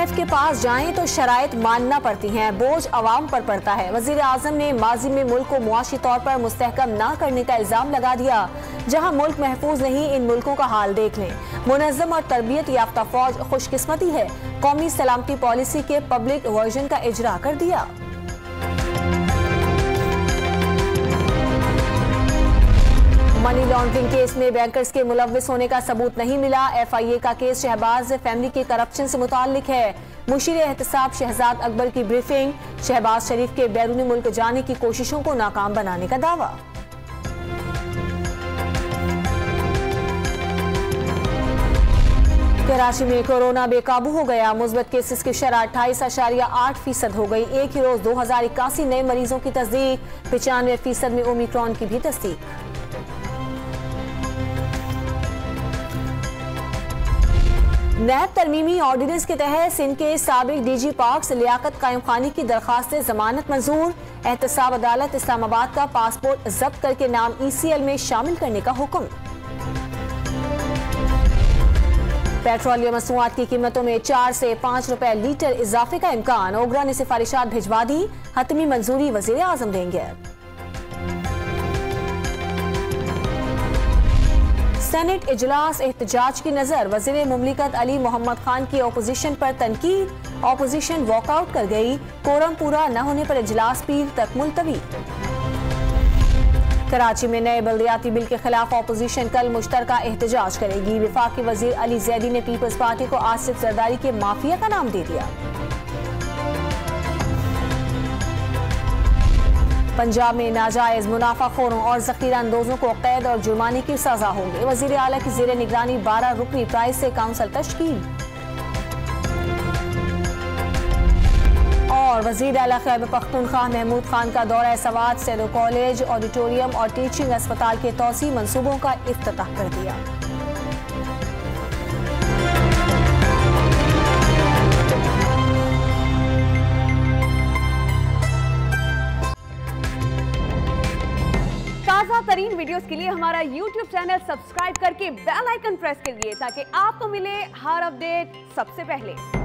IMF के पास जाएं तो शराइत मानना पड़ती हैं, बोझ अवाम पर पड़ता है। वजीर आजम ने माजी में मुल्क को मुआशी तौर पर मुस्तहकम ना करने का इल्जाम लगा दिया। जहां मुल्क महफूज नहीं, इन मुल्कों का हाल देख लें। मुनज़्ज़म और तरबियत याफ्ता फौज खुशकिस्मती है, कौमी सलामती पॉलिसी के पब्लिक वर्जन का इजरा कर दिया। मनी लॉन्ड्रिंग केस में बैंकर्स के मुलव्विस होने का सबूत नहीं मिला। FIA का केस शहबाज फैमिली के करप्शन से मुताल्लिक है। मुशीर एहतसाब शहजाद अकबर की ब्रीफिंग, शहबाज शरीफ के बैरूनी मुल्क जाने की कोशिशों को नाकाम बनाने का दावा। कराची में कोरोना बेकाबू हो गया। मुस्बत केसेस की शरह 28.8% हो गई। एक ही रोज 2081 नए मरीजों की तस्दीक, 95% में ओमिक्रॉन की भी तस्दीक। नैब तरमीमी ऑर्डिनेंस के तहत सिंध के साबिक DG पार्क्स लियाकत कायम खानी की दरखास्त जमानत मंजूर। एहतसाब अदालत इस्लामाबाद का पासपोर्ट जब्त करके नाम ECL में शामिल करने का हुक्म। पेट्रोलियम मसनूआत की कीमतों में 4 से 5 रुपए लीटर इजाफे का इम्कान। ओगरा ने सिफारिशात भिजवा दी, हतमी मंजूरी वजीर आजम देंगे। सेनेट इजलास एहतजाज की नजर। वजीर मुमलिकत अली मोहम्मद खान की ओपोजिशन पर तनकीद। ओपोजिशन वॉकआउट कर गई। कोरम पूरा न होने पर इजलास पीर तक मुलतवी। कराची में नए बल्दियाती बिल के खिलाफ ओपोजिशन कल मुश्तरका एहतजाज करेगी। विफाकी वजीर अली जैदी ने पीपल्स पार्टी को आसिफ जरदारी के माफिया का नाम दे दिया। पंजाब में नाजायज मुनाफाखोरों और जखीरा अंदोजों को कैद और जुर्माने की सजा होगी। वजीर आला की जेर निगरानी 12 रुकनी प्राइस से काउंसिल तश्कील। और वजीर आला खैबर पख्तूनख्वा महमूद खान का दौरा सवात सैदो कॉलेज, ऑडिटोरियम और टीचिंग अस्पताल के तौसी मंसूबों का इफ्तिताह कर दिया। ताज़ा तरीन वीडियोस के लिए हमारा YouTube चैनल सब्सक्राइब करके बेल आइकन प्रेस करिए ताकि आपको मिले हर अपडेट सबसे पहले।